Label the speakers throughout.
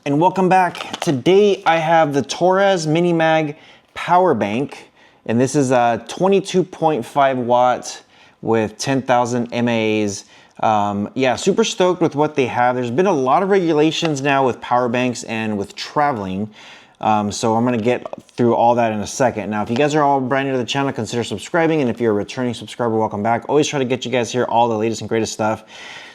Speaker 1: And welcome back. Today I have the Torras MiniMag PowerBank, and this is a 22.5 watt with 10,000 mAhs. Yeah, super stoked with what they have. There's been a lot of regulations now with power banks and with traveling. So I'm gonna get through all that in a second. Now, if you guys are all brand new to the channel, consider subscribing. And if you're a returning subscriber, welcome back. Always try to get you guys here all the latest and greatest stuff.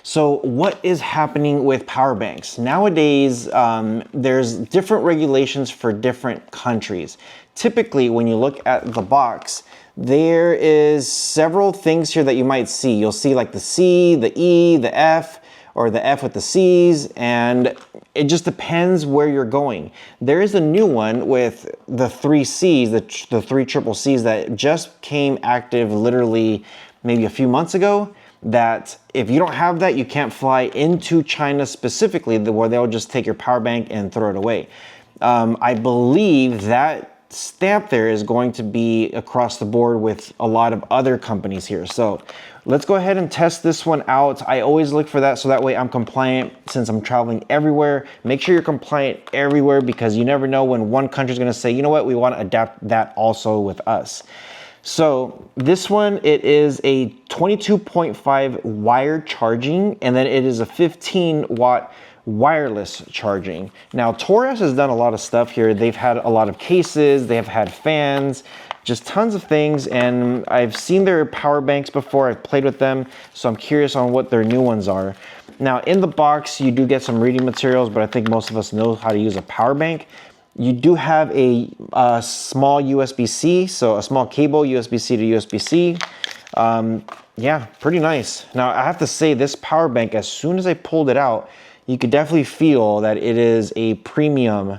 Speaker 1: So what is happening with power banks? Nowadays, there's different regulations for different countries. Typically, when you look at the box, there is several things here that you might see. You'll see like the C, the E, the F, or the F with the C's, and it just depends where you're going. There is a new one with the 3 C's, the 3 triple C's that just came active literally maybe a few months ago, that if you don't have that, you can't fly into China specifically, where they'll just take your power bank and throw it away. I believe that stamp there is going to be across the board with a lot of other companies here. So let's go ahead and test this one out. I always look for that so that way I'm compliant since I'm traveling everywhere. Make sure you're compliant everywhere because you never know when one country is going to say, you know what, we want to adapt that also with us. So this one, it is a 22.5 wired charging, and then it is a 15 watt wireless charging. Now, Torras has done a lot of stuff here. They've had a lot of cases, they have had fans, just tons of things, and I've seen their power banks before. I've played with them, so I'm curious on what their new ones are. Now, in the box, you do get some reading materials, but I think most of us know how to use a power bank. You do have a small USB-C, so a small cable, USB-C to USB-C. Yeah, pretty nice. Now, I have to say, this power bank, as soon as I pulled it out, you could definitely feel that it is a premium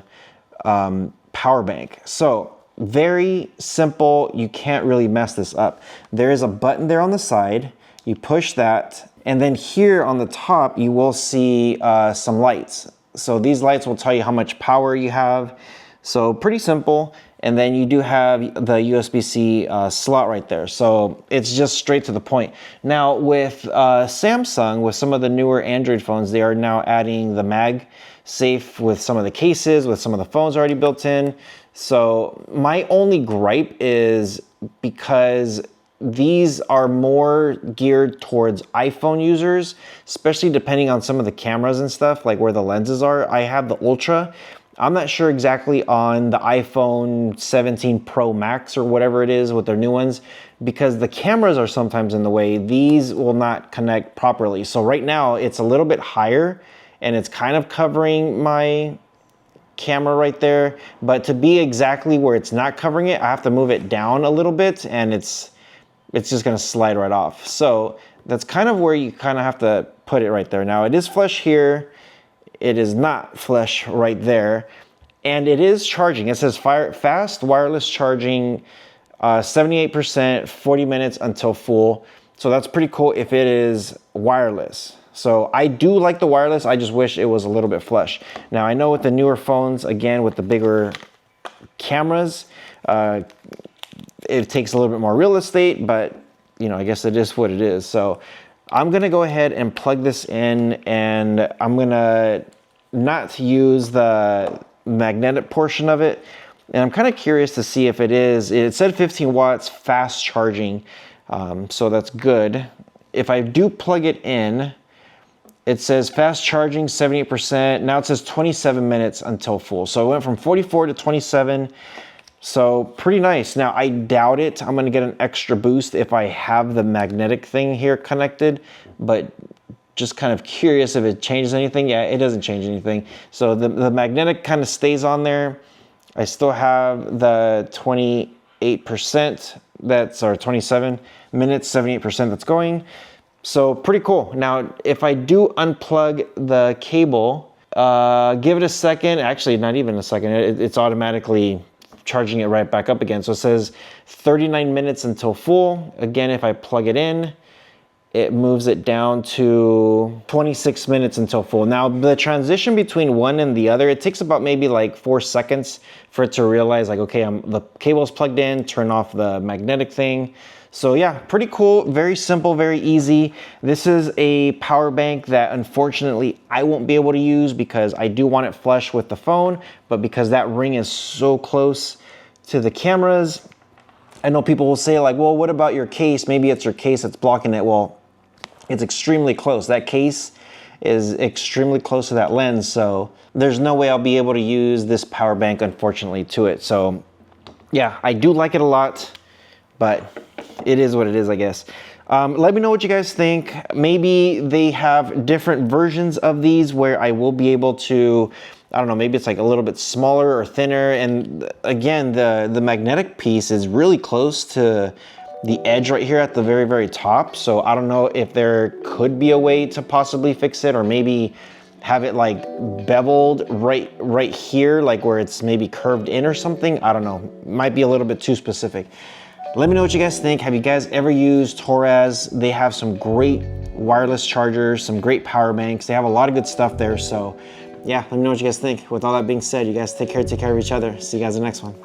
Speaker 1: power bank. So very simple, you can't really mess this up. There is a button there on the side, you push that, and then here on the top, you will see some lights. So these lights will tell you how much power you have. So pretty simple. And then you do have the USB-C slot right there. So it's just straight to the point. Now with Samsung, with some of the newer Android phones, they are now adding the MagSafe with some of the cases, with some of the phones already built in. So my only gripe is because these are more geared towards iPhone users, especially depending on some of the cameras and stuff, like where the lenses are. I have the Ultra. I'm not sure exactly on the iPhone 17 Pro Max or whatever it is with their new ones, because the cameras are sometimes in the way. These will not connect properly. So right now it's a little bit higher and it's kind of covering my camera right there. But to be exactly where it's not covering it, I have to move it down a little bit and it's just gonna slide right off. So that's kind of where you kind of have to put it right there. Now it is flush here. It is not flush right there. And it is charging. It says fast wireless charging, 78%, 40 minutes until full. So that's pretty cool if it is wireless. So I do like the wireless. I just wish it was a little bit flush. Now I know with the newer phones, again, with the bigger cameras, it takes a little bit more real estate, but you know, I guess it is what it is. So I'm gonna go ahead and plug this in, and I'm gonna not use the magnetic portion of it. And I'm kind of curious to see if it said 15 watts fast charging. So that's good. If I do plug it in, it says fast charging 78%. Now it says 27 minutes until full. So it went from 44 to 27. So pretty nice. Now I doubt it. I'm gonna get an extra boost if I have the magnetic thing here connected, but just kind of curious if it changes anything. Yeah, it doesn't change anything. So the magnetic kind of stays on there. I still have the 28% or 27 minutes, 78% that's going. So pretty cool. Now, if I do unplug the cable, give it a second, actually not even a second, it's automatically charging it right back up again. So it says 39 minutes until full. Again, if I plug it in, it moves it down to 26 minutes until full. Now the transition between one and the other, it takes about maybe like 4 seconds for it to realize like, okay, the cable's plugged in, turn off the magnetic thing. So yeah, pretty cool, very simple, very easy. This is a power bank that unfortunately I won't be able to use because I do want it flush with the phone, but because that ring is so close to the cameras, I know people will say like, well, what about your case? Maybe it's your case that's blocking it. Well, it's extremely close. That case is extremely close to that lens, so there's no way I'll be able to use this power bank, unfortunately, to it. So yeah, I do like it a lot, but it is what it is, I guess. Let me know what you guys think. Maybe they have different versions of these where I will be able to, I don't know, maybe it's like a little bit smaller or thinner. And again, the magnetic piece is really close to the edge right here at the very, very top. So I don't know if there could be a way to possibly fix it, or maybe have it like beveled right here, like where it's maybe curved in or something. I don't know, might be a little bit too specific. Let me know what you guys think. Have you guys ever used Torras? They have some great wireless chargers, some great power banks. They have a lot of good stuff there. So yeah, let me know what you guys think. With all that being said, you guys take care of each other. See you guys in the next one.